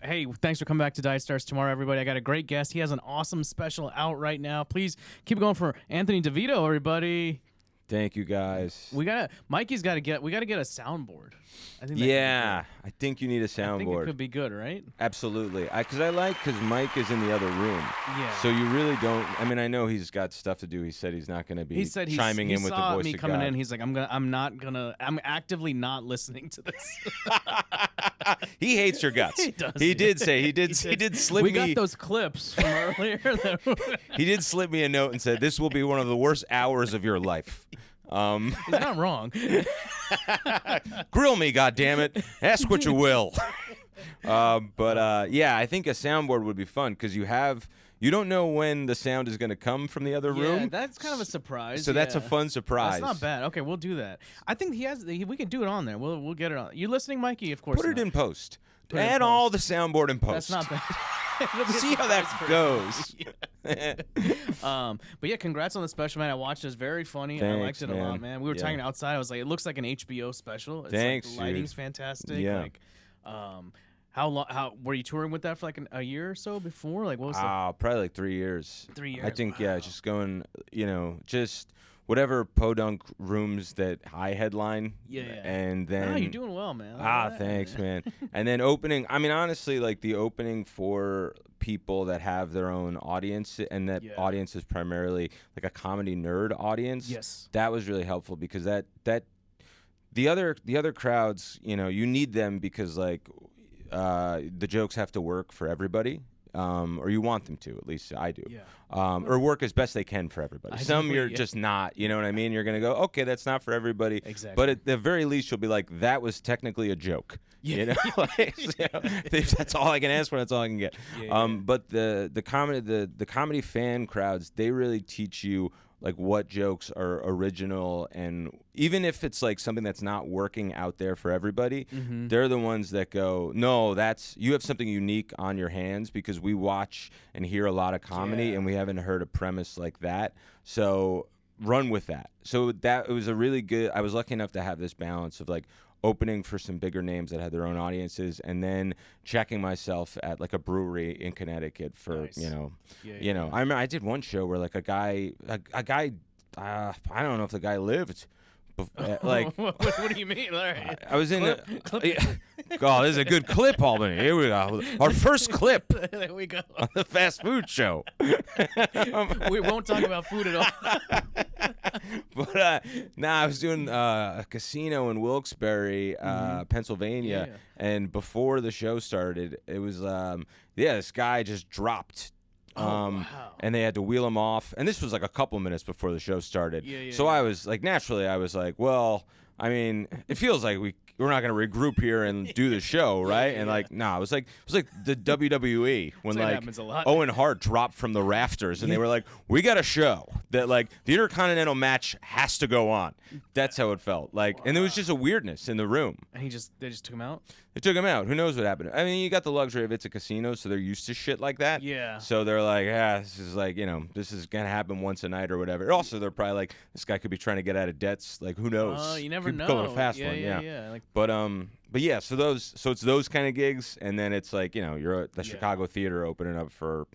Hey, thanks for coming back to Dice Stars tomorrow, everybody. I got a great guest. He has an awesome special out right now. Please keep going for Anthony DeVito, everybody. Thank you, guys. Mikey's got to get. We got to get a soundboard. I think. Yeah, I think you need a soundboard. I think it could be good, right? Absolutely. Because Mike is in the other room. Yeah. So you really don't. I mean, I know he's got stuff to do. He said he's not going to be chiming in with the voice of God. He saw me coming in. He's like, I'm actively not listening to this. He hates your guts. He does. He did say he did slip me. We got those clips from earlier. He did slip me a note and said this will be one of the worst hours of your life. He's not wrong. Grill me, goddammit. Ask what you will. Yeah, I think a soundboard would be fun because you don't know when the sound is going to come from the other room. Yeah, that's kind of a surprise. So that's a fun surprise. That's not bad. Okay, we'll do that. I think we can do it on there. We'll get it on. You listening, Mikey? Of course. Put it in post. Add all the soundboard in post. That's not bad. See how that goes. But yeah, congrats on the special, man. I watched it. It's very funny. Thanks, I liked it a lot, man. We were talking outside. I was like, it looks like an HBO special. It's Thanks, like, the lighting's fantastic. Yeah. Like, how long? How were you touring with that for like a year or so before? Like, what was probably like 3 years. 3 years. I think, wow. just going, just whatever podunk rooms that I headline. Yeah. And then. You're doing well, man. Thanks, man. And then opening. I mean, honestly, like the opening for people that have their own audience, and that audience is primarily like a comedy nerd audience. Yes. That was really helpful because that the other crowds, you need them because like the jokes have to work for everybody. Or you want them to, at least I do. Yeah. Or work as best they can for everybody. Some you're just not, you know what I mean? You're going to go, okay, that's not for everybody. Exactly. But at the very least, you'll be like, that was technically a joke. Yeah. That's all I can ask for. That's all I can get. But the comedy fan crowds, they really teach you like what jokes are original, and even if it's like something that's not working out there for everybody, they're the ones that go, no, you have something unique on your hands because we watch and hear a lot of comedy and we haven't heard a premise like that. So run with that. So it was a really good, I was lucky enough to have this balance of like opening for some bigger names that had their own audiences, and then checking myself at like a brewery in Connecticut for I remember I did one show where like a guy I don't know if the guy lived. Like what do you mean? All right. I was in oh, this is a good clip, Albany. Here we go. Our first clip. There we go. On the fast food show. We won't talk about food at all. But I was doing a casino in Wilkes-Barre, Pennsylvania, and before the show started, it was this guy just dropped. Wow. And they had to wheel him off. And this was like a couple minutes before the show started. So I was like, naturally, I was like, well, I mean, it feels like we're not going to regroup here and do the show, right? And like, it was like the WWE when like Owen Hart dropped from the rafters and they were like, we got a show that like the Intercontinental match has to go on. That's how it felt. Like, and there was just a weirdness in the room. And they just took him out? They took him out. Who knows what happened? I mean, you got the luxury of it's a casino, so they're used to shit like that. Yeah. So they're like, this is like, this is going to happen once a night or whatever. Also, they're probably like, this guy could be trying to get out of debts. Like, who knows? You never know. Going a fast one, yeah. Like, but yeah, so it's those kind of gigs, and then it's like, you're at the Chicago Theater opening up for,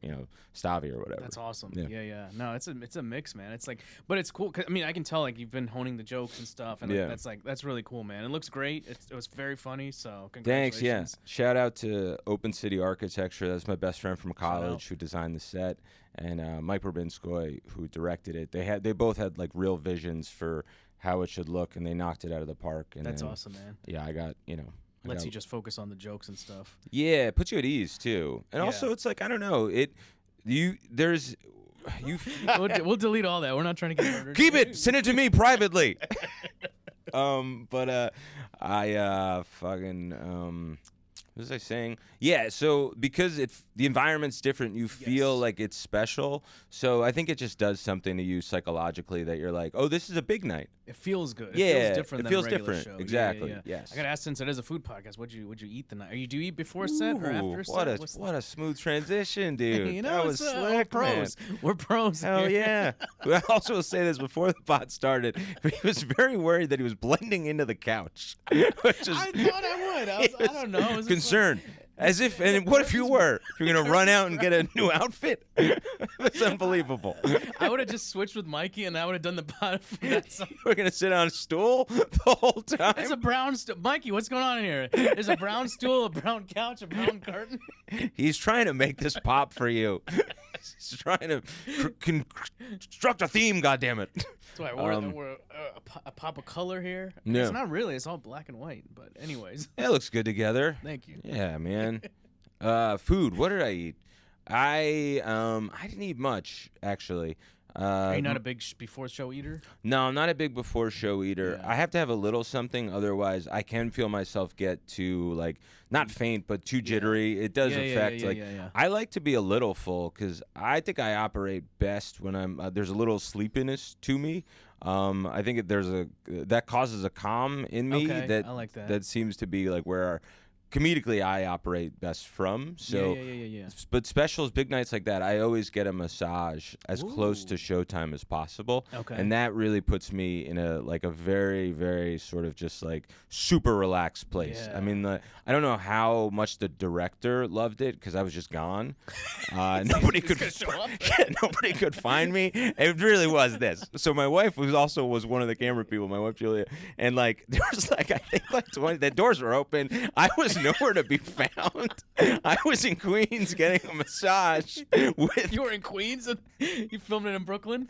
Stavi or whatever. That's awesome. Yeah. No, it's a mix, man. It's like, but it's cool. 'Cause, I mean, I can tell like you've been honing the jokes and stuff, and that's really cool, man. It looks great. It was very funny. So congratulations. Thanks. Yeah. Shout out to Open City Architecture. That's my best friend from college who designed the set, and Mike Burbinskoy who directed it. They both had like real visions for how it should look, and they knocked it out of the park. And that's awesome, man. Yeah, I got lets you just focus on the jokes and stuff. Yeah, it puts you at ease too, and also it's like I don't know we'll delete all that. We're not trying to get murdered. Keep it. Send it to me privately. I fucking what was I saying? Yeah, so because the environment's different, you feel like it's special. So I think it just does something to you psychologically that you're like, oh, this is a big night. It feels good. Yeah, it feels different than a regular different. Show. Exactly. Yeah. Yes. I gotta ask, since it is a food podcast, what'd you eat the night? Do you eat before set or after set? What a smooth transition, dude. That was slick, we're pros. Man. We're pros. Hell yeah. I also will say this before the pod started. He was very worried that he was blending into the couch. I thought I would. I don't know. Concerned. As if, and what if you were? You're going to run out and get a new outfit? That's unbelievable. I would have just switched with Mikey, and I would have done the pod from that side. We're going to sit on a stool the whole time? It's a brown stool. Mikey, what's going on in here? There's a brown stool, a brown couch, a brown curtain. He's trying to make this pop for you. He's trying to construct a theme, goddammit. That's why I wore a pop of color here. No. It's not really. It's all black and white. But anyways. It looks good together. Thank you. Yeah, man. Food. What did I eat? I didn't eat much, actually. Are you not a big before show eater? No, I'm not a big before show eater. Yeah. I have to have a little something, otherwise I can feel myself get too not faint, but too jittery. It does affect I like to be a little full because I think I operate best when I'm there's a little sleepiness to me. I think that causes a calm in me I like that. That seems to be like where comedically I operate best from. So but specials, big nights like that, I always get a massage as close to showtime as possible. Okay. And that really puts me in a very, very sort of just like super relaxed place. Yeah. I mean, I don't know how much the director loved it because I was just gone. Nobody could show up. nobody could find me. It really was this. So my wife was one of the camera people, my wife Julia, and there was I think 20, the doors were open. I was nowhere to be found. I was in Queens getting a massage. You were in Queens and you filmed it in Brooklyn?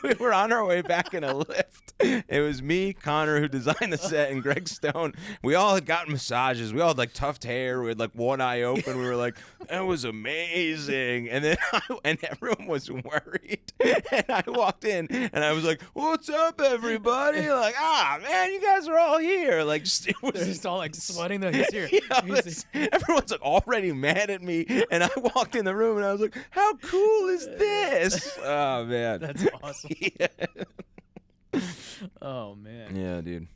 We were on our way back in a lift. It was me, Connor, who designed the set, and Greg Stone. We all had gotten massages. We all had tuft hair. We had one eye open. We were like, that was amazing. And then and everyone was worried. And I walked in and I was like, what's up, everybody? Man, you guys are all here. It was They're just all sweating. He's here. Everyone's already mad at me, and I walked in the room and I was like, how cool is this? Oh man, that's awesome. Yeah. Oh man. Yeah, dude.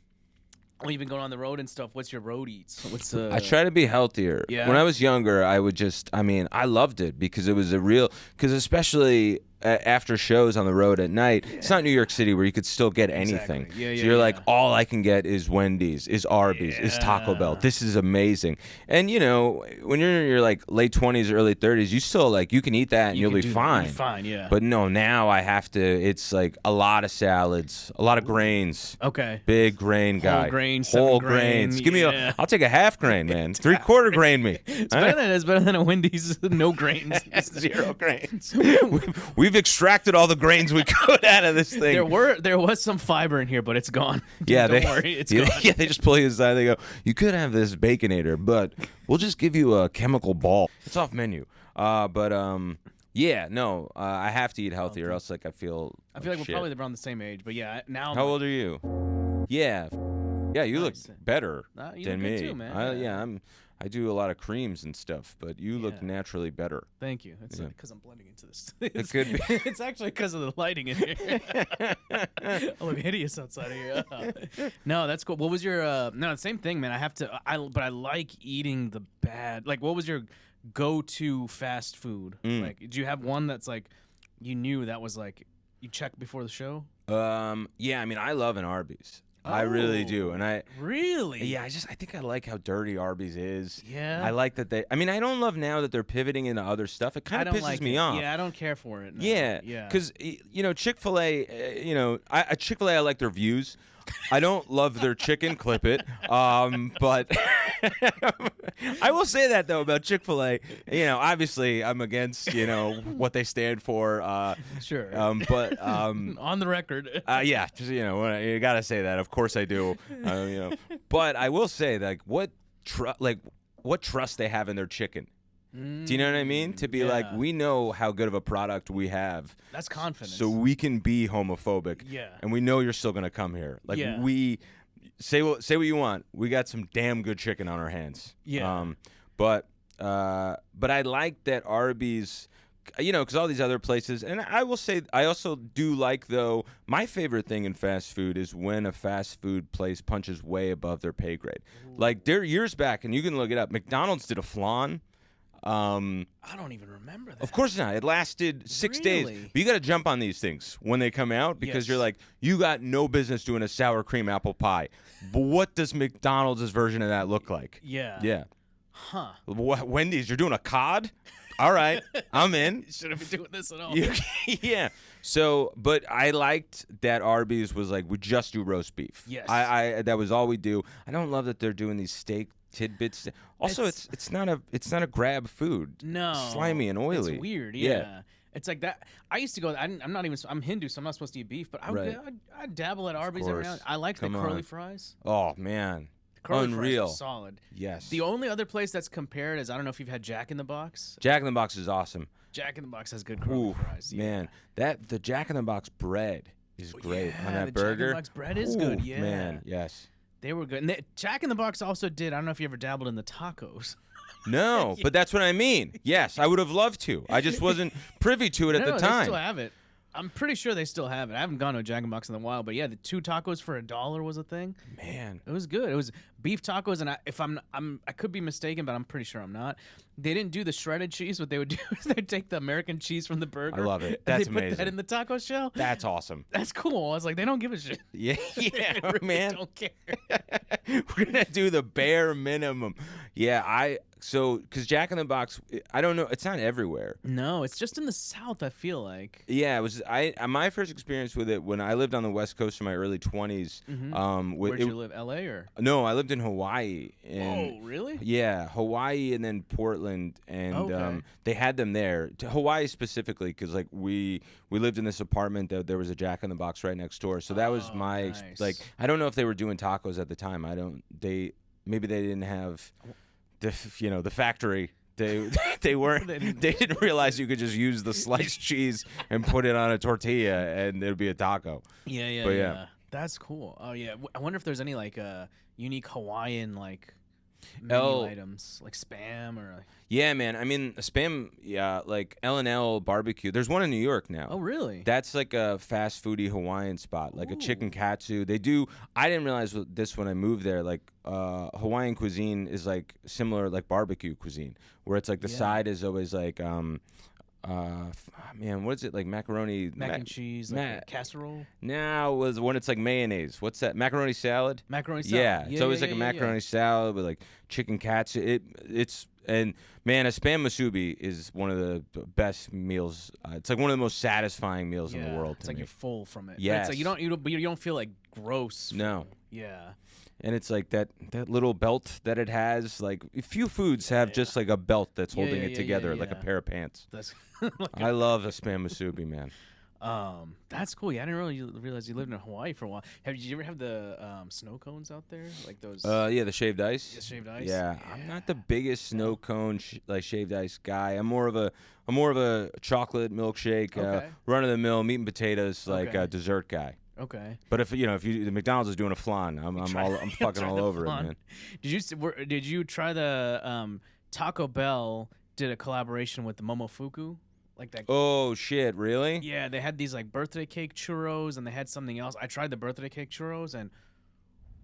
Well, you've been going on the road and stuff. What's your road eats? I try to be healthier. Yeah. When I was younger, I would I loved it because it was because especially after shows on the road at night, it's not New York City where you could still get anything. Exactly. Yeah, so you're all I can get is Wendy's, is Arby's, is Taco Bell. This is amazing. And when you're in your late 20s, early 30s, you still you can eat that and you'll be fine. You'll be fine, yeah. But no, now I have to. It's a lot of salads, a lot of grains. Okay. Big grain guy. Whole grains. Give me I'll take a half grain, man. 3/4 grain me. It's better than a Wendy's. No grains. 0 grains. We've extracted all the grains we could out of this thing. There was some fiber in here, but it's gone. Yeah, don't worry, it's gone. Yeah, they just pull you aside. They go, you could have this Baconator, but we'll just give you a chemical ball. It's off menu. I have to eat healthier, else I feel. I feel like we're probably around the same age, but yeah, now. How old are you? Yeah, you look better than me. Too, man. I do a lot of creams and stuff, but you look naturally better. Thank you. It's because I'm blending into this. It could be. It's actually because of the lighting in here. I look hideous outside of here. No, that's cool. What was your? No, same thing, man. But I like eating the bad. What was your go-to fast food? Did you have one that's you knew that was you checked before the show? Yeah. I mean, I love an Arby's. I really do, and I really, yeah. I think I like how dirty Arby's is. Yeah, I like that I mean, I don't love now that they're pivoting into other stuff. It kind of pisses me off. Yeah, I don't care for it. No. Yeah, because Chick-fil-A, Chick-fil-A, I like their views. I don't love their chicken. Clip it. But I will say that though about Chick-fil-A. Obviously I'm against what they stand for. Sure. But on the record. Yeah. Just you gotta say that. Of course I do. But I will say what trust they have in their chicken. Do you know what I mean? To be we know how good of a product we have. That's confidence. So we can be homophobic. Yeah. And we know you're still going to come here. We say what you want. We got some damn good chicken on our hands. Yeah. But I like that Arby's, because all these other places, and I will say I also do like, though, my favorite thing in fast food is when a fast food place punches way above their pay grade. Ooh. They're years back, and you can look it up. McDonald's did a flan. I don't even remember that. Of course not. It lasted 6 days. But you got to jump on these things when they come out because you're you got no business doing a sour cream apple pie. But what does McDonald's version of that look like? Yeah. Yeah. Huh. Wendy's, you're doing a cod? All right, I'm in. Shouldn't be doing this at all. Yeah. So, but I liked that Arby's was like, we just do roast beef. Yes. I that was all we do. I don't love that they're doing these steak tidbits. Also, it's not a grab food. No. Slimy and oily. It's weird. Yeah. It's like that. I used to go. I'm Hindu, so I'm not supposed to eat beef. But I'd dabble at Arby's every now and then. I like the curly fries. Oh man. Curly Unreal. fries are solid. Yes. The only other place that's compared is, I don't know if you've had Jack in the Box. Jack in the Box is awesome. Jack in the Box has good curly fries. Yeah. Man, the Jack in the Box bread is great on that the burger. Jack in the Box bread is good. Yeah. Man, yes. They were good. And Jack in the Box also did. I don't know if you ever dabbled in the tacos. No, but that's what I mean. Yes, I would have loved to. I just wasn't privy to it at the time. They still have it. I'm pretty sure they still have it. I haven't gone to a Jack in the Box in a while, but yeah, the 2 tacos for $1 was a thing. Man, it was good. It was beef tacos, and I could be mistaken, but I'm pretty sure I'm not. They didn't do the shredded cheese. What they would do is they'd take the American cheese from the burger. I love it. That's amazing. Put that in the taco shell. That's awesome. That's cool. I was like, they don't give a shit. Yeah, they really man. Don't care. We're gonna do the bare minimum. Yeah, because Jack in the Box, I don't know, it's not everywhere. No, it's just in the South, I feel like. Yeah, it was. My first experience with it when I lived on the West Coast in my early 20s. Where'd you live? LA or? No, I lived in Hawaii. Oh, really? Yeah, Hawaii and then Portland, and they had them there. To Hawaii specifically, because like we lived in this apartment that there was a Jack in the Box right next door. So that was my nice. like. I don't know if they were doing tacos at the time. Maybe they didn't have the factory. They weren't. They didn't realize you could just use the sliced cheese and put it on a tortilla and it'd be a taco. Yeah. That's cool. Oh yeah. I wonder if there's any like unique Hawaiian like menu items like Spam or. Yeah, man. I mean, Spam. Yeah, like L&L barbecue. There's one in New York now. Oh, really? That's like a fast foodie Hawaiian spot, like a chicken katsu. They do. I didn't realize this when I moved there. Like Hawaiian cuisine is like similar, like barbecue cuisine, where it's like the side is always like man, what is it, like macaroni mac and cheese, like a casserole? Now was when it's like mayonnaise. What's that? Macaroni salad? Macaroni salad. Yeah, it's always like a macaroni salad with like chicken katsu. And man, a Spam musubi is one of the best meals. It's like one of the most satisfying meals in the world. It's like you're full from it. Yes. It's like you don't feel like gross. No. Yeah. And it's like that little belt that it has. Like few foods have just like a belt that's holding it together, like a pair of pants. That's I love a Spam musubi, man. That's cool. Yeah, I didn't really realize you lived in Hawaii for a while. Did you ever have the snow cones out there, like those? Yeah, the shaved ice. The shaved ice. Yeah, I'm not the biggest snow cone like shaved ice guy. I'm more of a chocolate milkshake, run of the mill meat and potatoes like dessert guy. Okay. But if the McDonald's is doing a flan, I'm fucking all over it, man. Did you try the Taco Bell did a collaboration with the Momofuku? Like that. Oh shit! Really? Yeah, they had these like birthday cake churros, and they had something else. I tried the birthday cake churros, and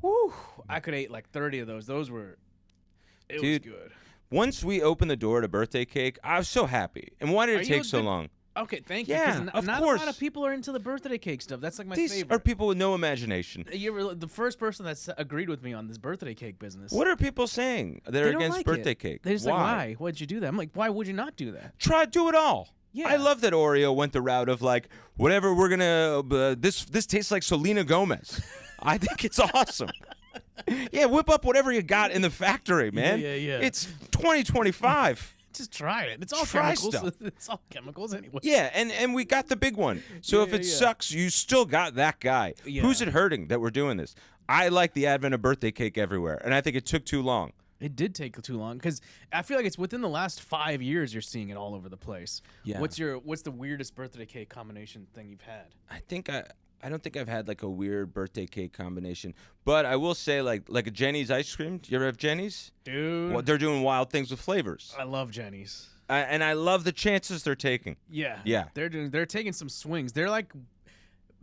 whoo, I could eat like 30 of those. It was good. Once we opened the door to birthday cake, I was so happy. And why did it take so long? Okay, thank you. Yeah, of course. A lot of people are into the birthday cake stuff. That's like my favorite. These are people with no imagination. You're the first person that's agreed with me on this birthday cake business. What are people saying that are against birthday cake? They're just like, why? Why'd you do that? I'm like, why would you not do that? Do it all. Yeah. I love that Oreo went the route of like, whatever we're gonna. This tastes like Selena Gomez. I think it's awesome. Yeah, whip up whatever you got in the factory, man. Yeah. It's 2025. Just try it. It's all chemicals. Stuff. It's all chemicals anyway. Yeah, and we got the big one. So if it sucks, you still got that guy. Yeah. Who's it hurting that we're doing this? I like the advent of birthday cake everywhere, and I think it took too long. It did take too long because I feel like it's within the last 5 years you're seeing it all over the place. Yeah. What's the weirdest birthday cake combination thing you've had? I don't think I've had like a weird birthday cake combination, but I will say like a Jenny's ice cream. Do you ever have Jenny's? Dude, well, they're doing wild things with flavors. I love Jenny's, and I love the chances they're taking. Yeah. They're taking some swings. They're like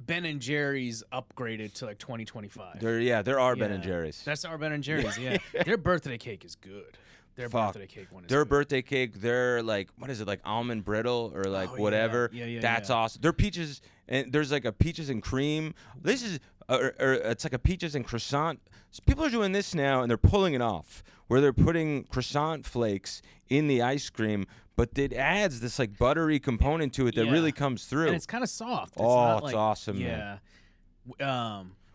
Ben and Jerry's upgraded to like 2025. There are Ben and Jerry's. That's our Ben and Jerry's. Yeah, their birthday cake is good. Birthday cake one is their good. Birthday cake. They're like, what is it, like almond brittle or like whatever. Yeah. That's awesome. They're peaches, and there's like a peaches and cream. This is or it's like a peaches and croissant. So people are doing this now, and they're pulling it off, where they're putting croissant flakes in the ice cream, but it adds this like buttery component to it that really comes through. And it's kind of soft. It's it's awesome, man.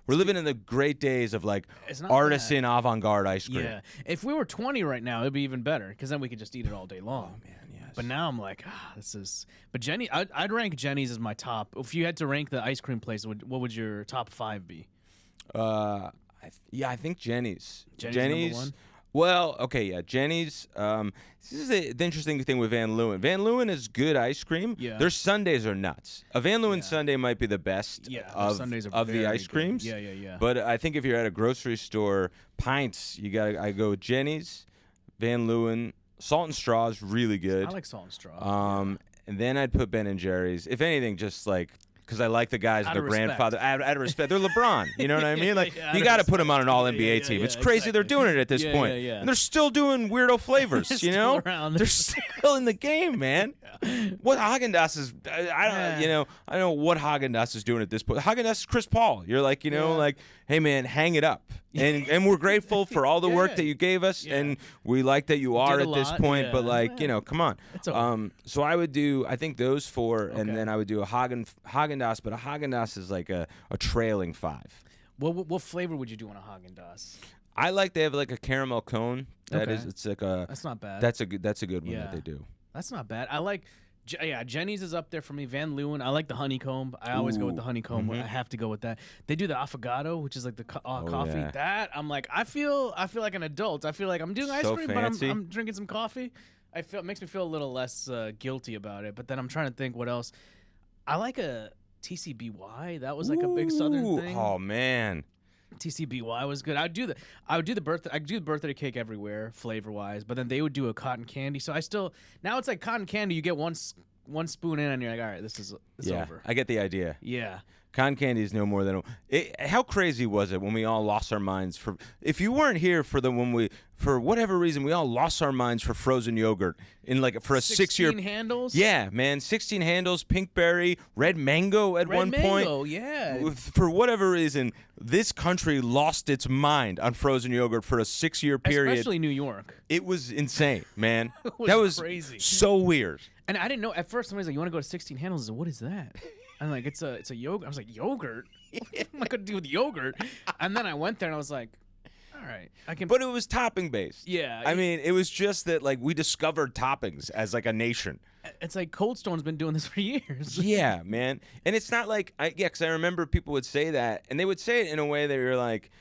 We're living in the great days of like artisan avant-garde ice cream. Yeah. If we were 20 right now, it'd be even better because then we could just eat it all day long. Oh man, yes. But now I'm like, this is. But I'd rank Jenny's as my top. If you had to rank the ice cream place, what would your top 5 be? I think Jenny's. Jenny's number 1? Well, okay, yeah, Jenny's. This is the interesting thing with Van Leeuwen. Van Leeuwen is good ice cream. Yeah. Their sundaes are nuts. A Van Leeuwen sundae might be the best of the ice creams. Yeah. But I think if you're at a grocery store, pints, I go with Jenny's, Van Leeuwen. Salt and Straw is really good. I like Salt and Straw. And then I'd put Ben and Jerry's. If anything, just like. Because I like the guys, their grandfather. Out of respect, they're LeBron. You know what I mean? Like you got to put them on an All-NBA team. It's crazy they're doing it at this point, and they're still doing weirdo flavors. You know, they're still in the game, man. What Haagen-Dazs is? I don't know what Haagen-Dazs is doing at this point. Haagen-Dazs is Chris Paul. You're like, like, hey man, hang it up. And we're grateful for all the work that you gave us, and we like that you are at this point. But like, come on. So I would do, I think those 4, and then I would do a Haagen-Dazs, but a Haagen-Dazs is like a trailing 5. What flavor would you do on a Haagen-Dazs? I like they have like a caramel cone. It's like a. That's not bad. That's a good one that they do. That's not bad. I like. Jenny's is up there for me. Van Leeuwen, I like the honeycomb. I always go with the honeycomb. I have to go with that. They do the affogato, which is like the coffee. Yeah. That I'm like, I feel like an adult. I feel like I'm doing ice cream, fancy. but I'm drinking some coffee. It makes me feel a little less guilty about it. But then I'm trying to think what else. I like a TCBY. That was like a big Southern thing. Oh man. TCBY was good. I would do the birthday cake everywhere, flavor wise, but then they would do a cotton candy. So now it's like cotton candy. You get one spoon in, and you're like, all right, it's over. I get the idea. Yeah. Cotton candy is no more than how crazy was it when we all lost our minds for? If you weren't here for whatever reason we all lost our minds for frozen yogurt for a 6-year 16 handles. Yeah, man, 16 handles, pink berry, red mango at one point. Yeah. For whatever reason, this country lost its mind on frozen yogurt for a 6-year period. Especially New York. It was insane, man. That was crazy. So weird. And I didn't know at first. Somebody's like, "You want to go to 16 handles?" I said, "What is that?" I'm like, "It's a yogurt." I was like, "Yogurt? What am I gonna do with yogurt?" And then I went there and I was like, "All right, I can." But it was topping based. Yeah. I mean, it was just that we discovered toppings as like a nation. It's like Cold Stone's been doing this for years. Yeah, man. And it's not like because I remember people would say that, and they would say it in a way that you're like.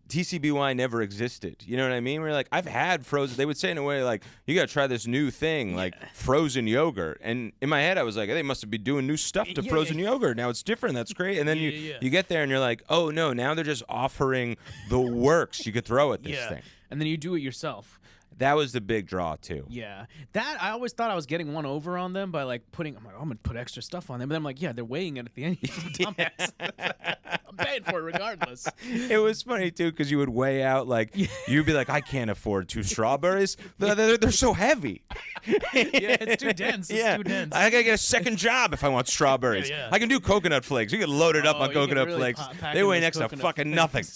TCBY never existed. You know what I mean? We're like, I've had frozen. They would say in a way like, you got to try this new thing, like frozen yogurt. And in my head, I was like, they must be doing new stuff to frozen yogurt. Now it's different. That's great. And then you get there and you're like, oh no, now they're just offering the works you could throw at this thing. And then you do it yourself. That was the big draw too. Yeah, that I always thought I was getting one over on them by like putting. I'm gonna put extra stuff on them, but then I'm like, they're weighing it at the end. Dumbass. I'm paying for it regardless. It was funny too because you would weigh out you'd be like, I can't afford 2 strawberries. They're so heavy. It's too dense. It's too dense. I gotta get a second job if I want strawberries. I can do coconut flakes. You get loaded up on coconut flakes. They weigh next to fucking nothing.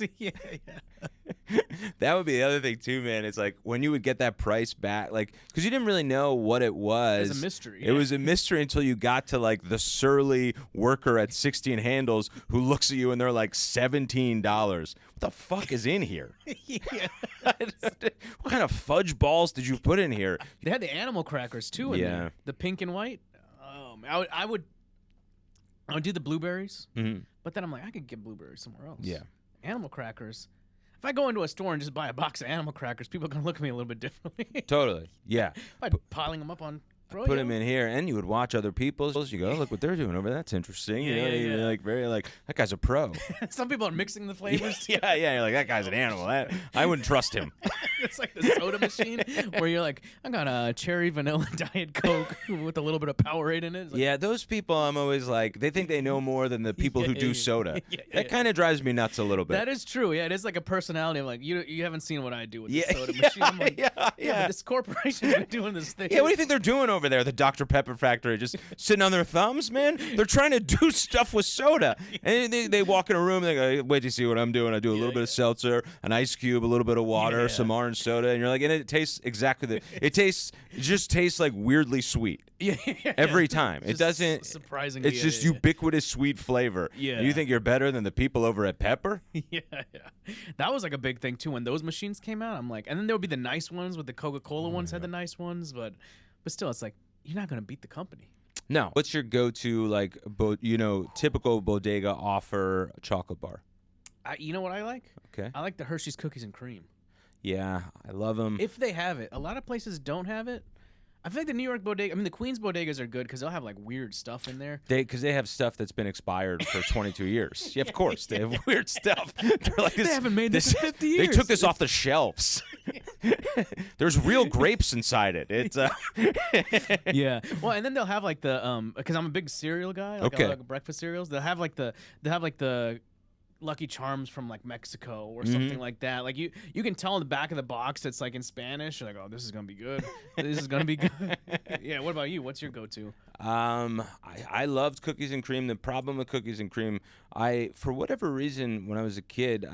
That would be the other thing too, man. It's like when you would get that price back, because you didn't really know what it was. It was a mystery. It was a mystery until you got to the surly worker at 16 handles who looks at you and they're like $17. What the fuck is in here? What kind of fudge balls did you put in here? They had the animal crackers too in there. The pink and white. I would do the blueberries, but then I'm like, I could get blueberries somewhere else. Yeah. Animal crackers. If I go into a store and just buy a box of animal crackers, people are going to look at me a little bit differently. Totally. Yeah. By piling them up on Froyo. Put them in here, and you would watch other people's. You go, look what they're doing over there. That's interesting. You're like, that guy's a pro. Some people are mixing the flavors. Yeah. You're like, that guy's an animal. I wouldn't trust him. It's like the soda machine where you're like, I got a cherry vanilla Diet Coke with a little bit of Powerade in it. Yeah, those people, I'm always like, they think they know more than the people who do soda. That kind of drives me nuts a little bit. That is true. Yeah, it is like a personality. I'm like, you haven't seen what I do with the soda machine. I'm like, but this corporation's been doing this thing. Yeah, what do you think they're doing over there, the Dr. Pepper factory, just sitting on their thumbs, man. They're trying to do stuff with soda. And they walk in a room, and they go, wait till you see what I'm doing. I do a little bit of seltzer, an ice cube, a little bit of water, some orange soda. And you're like, and it tastes exactly it just tastes like weirdly sweet. Every time. It doesn't. Surprisingly. It's just ubiquitous sweet flavor. Yeah. And you think you're better than the people over at Pepper? Yeah. That was like a big thing too when those machines came out. I'm like, and then there would be the nice ones with the Coca-Cola ones had the nice ones, but still, it's like you're not gonna beat the company. No. What's your go-to like typical bodega offer chocolate bar? You know what I like? Okay. I like the Hershey's cookies and cream. Yeah, I love them. If they have it, a lot of places don't have it. I feel like the New York bodega, the Queens bodegas are good because they'll have like weird stuff in there. Because they have stuff that's been expired for 22 years. Yeah, of course. They have weird stuff. They're like, they haven't made this in 50 years. They took this off the shelves. There's real grapes inside it. It's Yeah. Well, and then they'll have like the because I'm a big cereal guy. Like I like breakfast cereals. They'll have like the Lucky Charms from like Mexico or something like that. Like you can tell in the back of the box it's like in Spanish. You're like, oh, this is gonna be good. This is gonna be good. Yeah. What about you? What's your go-to? I loved cookies and cream. The problem with cookies and cream, for whatever reason, when I was a kid,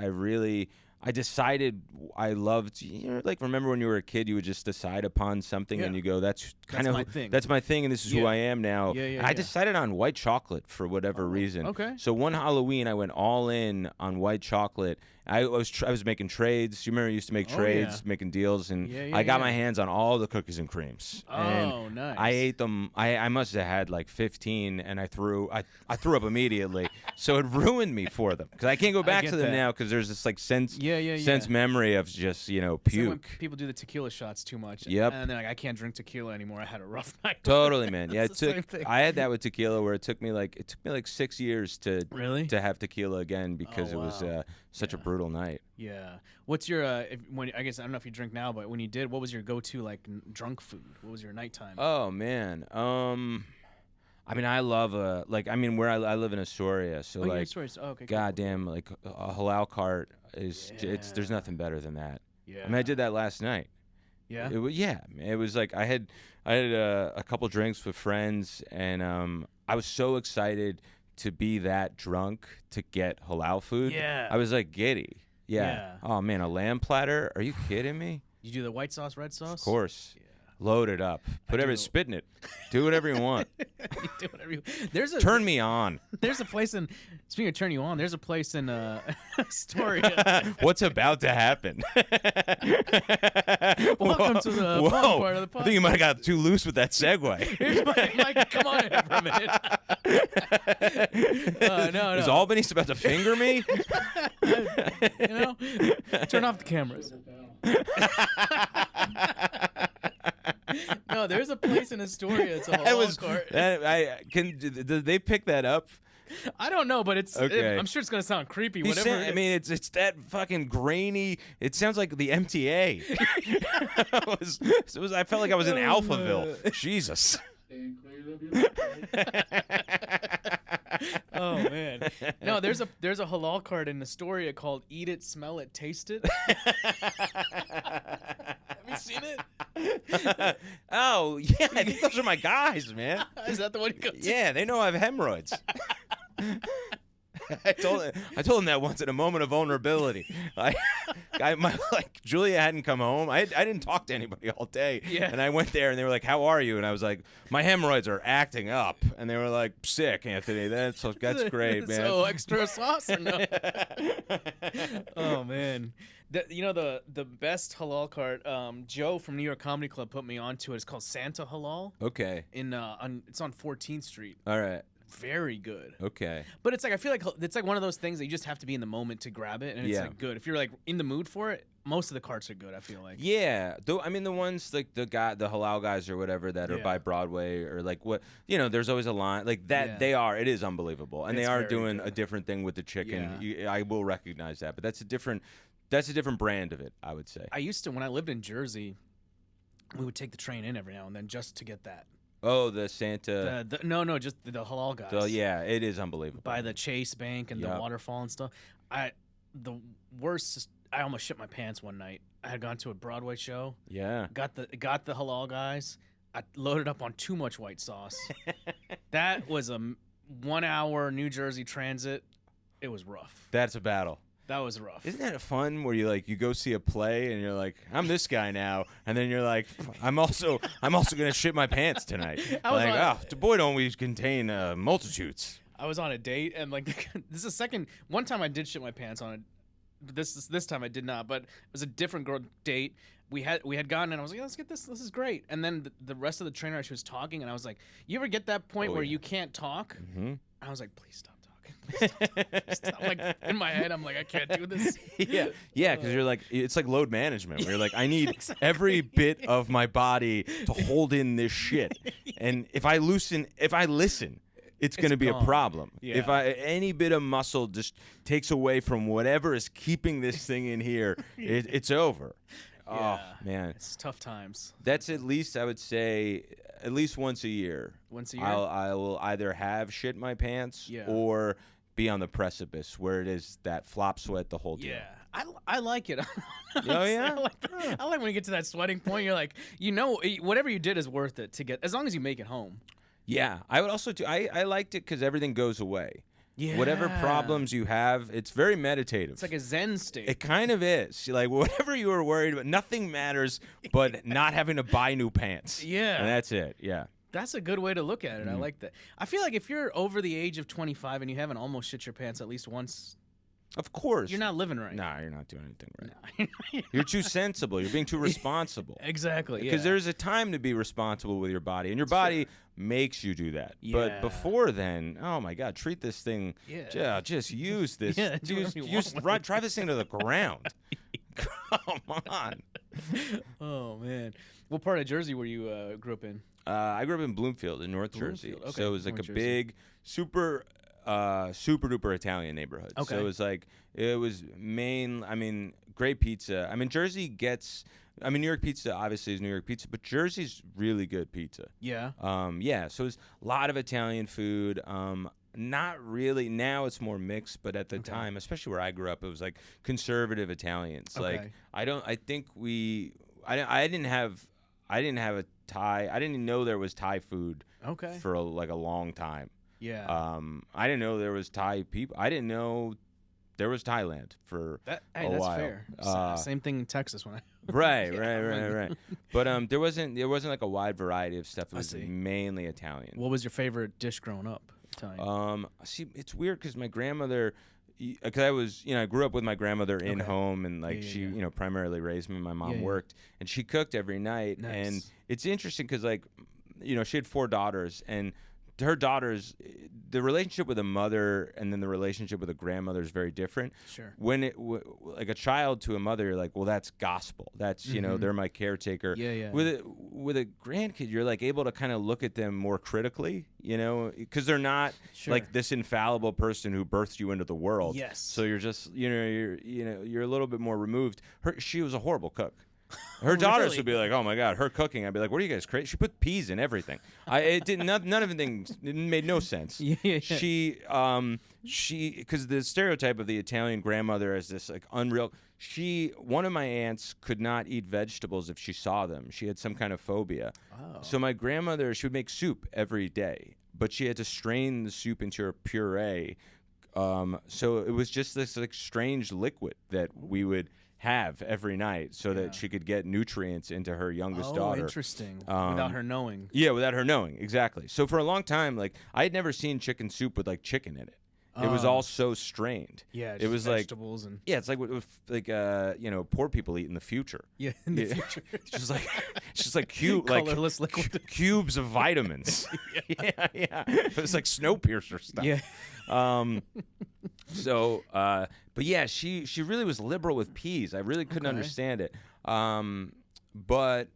I decided I loved, like remember when you were a kid, you would just decide upon something and you go, that's my thing. That's my thing, and this is who I am now. Yeah, I decided on white chocolate for whatever reason. Okay. So one Halloween, I went all in on white chocolate. I was making trades. You remember I used to make trades, making deals, and I got my hands on all the cookies and creams. And nice. I ate them. I must have had like 15, and I threw up immediately. So it ruined me for them because I can't go back to them now because there's this like sense memory of just puke. So when people do the tequila shots too much. Yep. And they're like, I can't drink tequila anymore. I had a rough night. Totally, man. Yeah, same thing. I had that with tequila where it took me like 6 years to have tequila again because it was such a brutal night. Yeah. What's your I guess I don't know if you drink now, but when you did, what was your go-to like drunk food? What was your nighttime? Oh man. I love where I live in Astoria, so okay, goddamn, like a halal cart is there's nothing better than that. Yeah. I did that last night. Yeah. It was like I had a couple drinks with friends, and I was so excited to be that drunk to get halal food. Yeah. I was like giddy. Yeah. Oh man, a lamb platter? Are you kidding me? You do the white sauce, red sauce? Of course. Yeah. Load it up. Spit in it. Do whatever you want. You do whatever you Turn me on. There's a place speaking of turn you on, there's a place in Astoria. What's about to happen? Welcome to the fun part of the podcast. I think you might have got too loose with that segue. Here's Mike, come on in for a minute. No. Is Albany's about to finger me? Turn off the cameras. No, there's a place in Astoria. It's a halal cart. Did they pick that up? I don't know, but it's. Okay. I'm sure it's gonna sound creepy. It's that fucking grainy. It sounds like the MTA. I felt like I was in Alphaville. Jesus. Oh man. No, there's a halal cart in Astoria called Eat It, Smell It, Taste It. Have you seen it? Oh yeah, I think those are my guys, man. Is that the one you go to? Yeah, they know I have hemorrhoids. I told him that once in a moment of vulnerability. Julia hadn't come home. I didn't talk to anybody all day. Yeah. And I went there and they were like, "How are you?" And I was like, "My hemorrhoids are acting up." And they were like, "Sick, Anthony. That's great, man." So extra sauce or no? Oh man. The best halal cart, Joe from New York Comedy Club put me onto it. It's called Santa Halal. Okay. It's on 14th Street. All right. Very good. Okay. But it's like I feel like it's like one of those things that you just have to be in the moment to grab it, and it's like good. If you're like in the mood for it, most of the carts are good. I feel like. Yeah, though the ones like the halal guys or whatever that are by Broadway or like what there's always a line like that. Yeah. It is unbelievable, and they are doing a different thing with the chicken. Yeah. I will recognize that, but that's a different brand of it, I would say. I used to when I lived in Jersey, we would take the train in every now and then just to get that. Oh, the Santa. No, just the halal guys. It is unbelievable. By the Chase Bank and the waterfall and stuff. The worst. I almost shit my pants one night. I had gone to a Broadway show. Yeah. Got the halal guys. I loaded up on too much white sauce. That was a 1 hour New Jersey transit. It was rough. That's a battle. That was rough. Isn't that fun where you go see a play and you're like, I'm this guy now, and then you're like, I'm also gonna shit my pants tonight. The boy don't always contain multitudes. I was on a date and like this is the second one time I did shit my pants on it. This time I did not, but it was a different girl date. We had gone and I was like, let's get this. This is great. And then the rest of the trainer, she was talking and I was like, you ever get that point where you can't talk? Mm-hmm. I was like, please stop. I'm like in my head, I'm like, I can't do this. Yeah, because you're like, it's like load management. Where you're like, I need every bit of my body to hold in this shit, and if I listen, it's going to be a problem. Yeah. If any bit of muscle just takes away from whatever is keeping this thing in here, it's over. Yeah. Oh man, it's tough times. That's at least, I would say, at least once a year. Once a year, I will either have shit my pants or be on the precipice where it is that flop sweat the whole deal. Yeah, I like it. Oh yeah, I like when you get to that sweating point. You're like, whatever you did is worth it to get, as long as you make it home. Yeah, I would also do. I liked it because everything goes away. Yeah. Whatever problems you have, it's very meditative. It's like a Zen state. It kind of is. Like whatever you were worried about, nothing matters but not having to buy new pants. Yeah, and that's it. Yeah. That's a good way to look at it. I like that. I feel like if you're over the age of 25 and you haven't almost shit your pants at least once, of course, you're not living right. Nah, you're not doing anything right. You're too sensible. You're being too responsible. Exactly. Because there's a time to be responsible with your body, and your body makes you do that. Yeah. But before then, oh my God, treat this thing. Yeah, just use this. Drive this thing to the ground. Come on. Oh man, what part of Jersey were you grew up in? I grew up in Bloomfield in North Jersey. Okay. So it was like a big, super duper Italian neighborhood. Okay. So it was great pizza. I mean, Jersey gets, New York pizza obviously is New York pizza, but Jersey's really good pizza. Yeah. So it's a lot of Italian food. Not really. Now it's more mixed, but at the time, especially where I grew up, it was like conservative Italians. Okay. Like I didn't have a Thai. I didn't know there was Thai food. Okay. For a long time. Yeah. I didn't know there was Thai people. I didn't know there was Thailand for a that's while. Fair. Same thing in Texas when I. Right. But there wasn't like a wide variety of stuff. It was mainly Italian. What was your favorite dish growing up? Italian. See, it's weird because my grandmother. Because I grew up with my grandmother in home, and she primarily raised me. My mom worked, and she cooked every night. Nice. And it's interesting because she had 4 daughters, and her daughters, the relationship with a mother and then the relationship with a grandmother is very different. Sure. When like a child to a mother, you're like, well, that's gospel. That's they're my caretaker. Yeah. With a grandkid, you're like able to kind of look at them more critically, because they're not like this infallible person who birthed you into the world. Yes. So you're just you're a little bit more removed. She was a horrible cook. Her daughters would be like, "Oh my God, her cooking." I'd be like, "What are you guys crazy?" She put peas in everything. None of the things. It made no sense. Yeah. She because the stereotype of the Italian grandmother is this like unreal. One of my aunts could not eat vegetables if she saw them. She had some kind of phobia. Oh. So my grandmother, she would make soup every day, but she had to strain the soup into a puree. So it was just this like strange liquid that we would have every night so that she could get nutrients into her youngest daughter. Oh, interesting. Without her knowing. Yeah, without her knowing, exactly. So for a long time, like I had never seen chicken soup with like chicken in it. It was all so strained. Yeah, it was vegetables like it's like what poor people eat in the future. Yeah, in the future. It's just like colorless liquid. Cubes of vitamins. yeah. It was like Snowpiercer stuff. Yeah. But yeah, she really was liberal with peas. I really couldn't understand it. But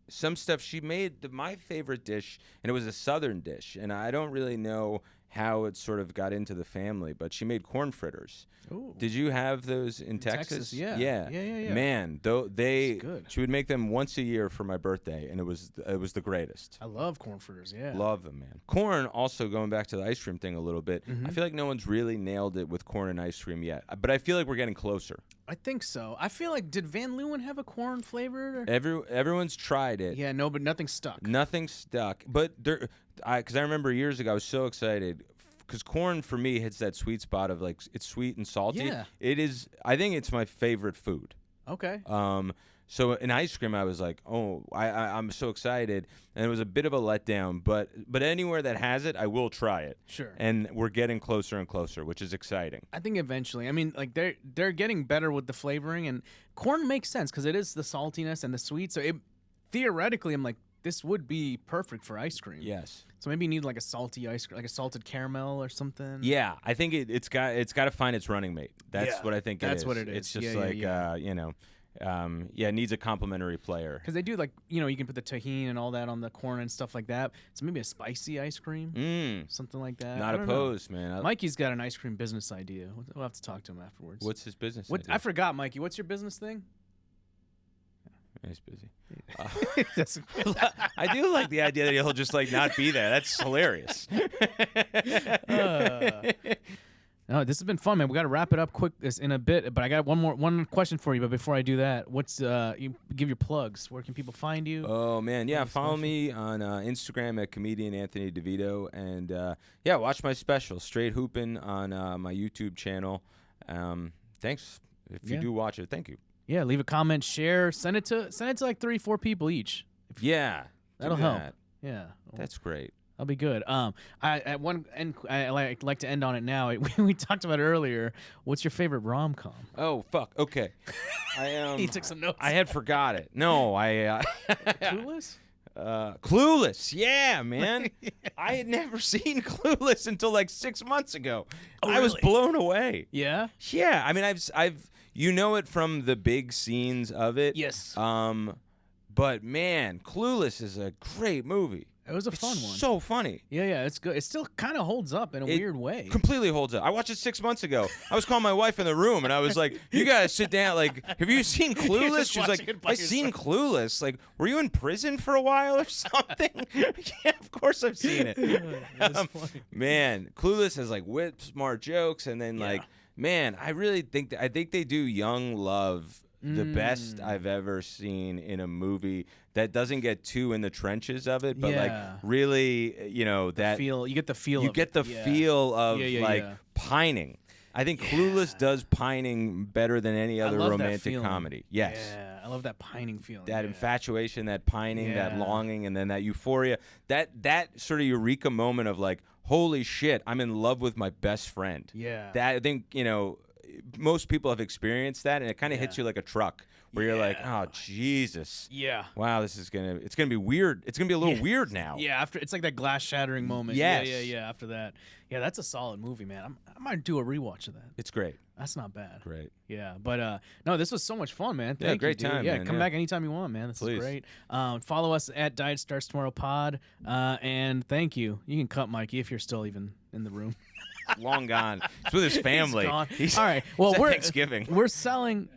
some stuff she made, my favorite dish, and it was a Southern dish, and I don't really know how it sort of got into the family, but she made corn fritters. Ooh. Did you have those in Texas? Yeah. Yeah. Yeah. Man, though Good. she would make them once a year for my birthday, and it was the greatest. I love corn fritters. Yeah. Love them, man. Corn, also going back to the ice cream thing a little bit, I feel like no one's really nailed it with corn and ice cream yet, but I feel like we're getting closer. I think so. I feel like, did Van Leeuwen have a corn flavored? Everyone's tried it. Yeah, no, but nothing stuck. Nothing stuck. But because I remember years ago, I was so excited because corn for me hits that sweet spot of like it's sweet and salty. Yeah. It is. I think it's my favorite food. Okay. So in ice cream, I was like, oh, I'm so excited, and it was a bit of a letdown. But anywhere that has it, I will try it. Sure. And we're getting closer and closer, which is exciting. I think eventually. I mean, like they're getting better with the flavoring, and corn makes sense because it is the saltiness and the sweet. So theoretically, I'm like, this would be perfect for ice cream. Yes. So maybe you need like a salty ice cream, like a salted caramel or something. Yeah, I think it's got to find its running mate. That's what I think. That's what it is. It's just it needs a complementary player. Because they do like, you can put the tahini and all that on the corn and stuff like that. So maybe a spicy ice cream, something like that. Not opposed, man. Mikey's got an ice cream business idea. We'll have to talk to him afterwards. What's his business idea? I forgot, Mikey. What's your business thing? He's busy. I do like the idea that he'll just like not be there. That's hilarious. No, this has been fun, man. We got to wrap it up quick in a bit, but I got one question for you. But before I do that, you give your plugs. Where can people find you? Oh man, yeah, follow me on Instagram at comedian Anthony DeVito, and watch my special Straight Hoopin on my YouTube channel. Thanks if you do watch it. Thank you. Yeah, leave a comment, share, send it to like 3-4 people each. That'll help. Yeah, that's great. I'll be good. I like to end on it now. We talked about it earlier. What's your favorite rom-com? Oh fuck. Okay. He took some notes. I had forgot it. No, Clueless. Clueless. Yeah, man. I had never seen Clueless until like 6 months ago. Oh, I was blown away. Yeah. Yeah. I mean, I've it from the big scenes of it. Yes. But man, Clueless is a great movie. It was a fun one. So funny. Yeah, it's good. It still kind of holds up in a weird way. Completely holds up. I watched it 6 months ago. I was calling my wife in the room, and I was like, "You guys sit down. Like, have you seen Clueless?" She's like, "I've seen Clueless. Like, were you in prison for a while or something?" Yeah, of course I've seen it. Man, Clueless has like whip smart jokes, and then like, man, I really think they do young love the best I've ever seen in a movie that doesn't get too in the trenches of it, but like really, that feel. You get the feel. You get the feel of like pining. I think Clueless does pining better than any other romantic comedy. Yes. Yeah, I love that pining feeling. That infatuation, that pining, that longing, and then that euphoria. That sort of eureka moment of like, holy shit, I'm in love with my best friend. Yeah. That I think, most people have experienced that, and it kind of hits you like a truck where you're like, oh Jesus, wow, it's gonna be weird. It's gonna be a little weird now. Yeah, after it's like that glass shattering moment. Yes. Yeah. After that, that's a solid movie, man. I might do a rewatch of that. It's great. That's not bad. Great. Yeah, but no, this was so much fun, man. Thank you, great dude. time. Yeah, man. come back anytime you want, man. This is great. Follow us at Diet Starts Tomorrow Pod, and thank you. You can cut Mikey if you're still even in the room. Long gone. He's with his family. All right. Well, we're Thanksgiving. We're selling.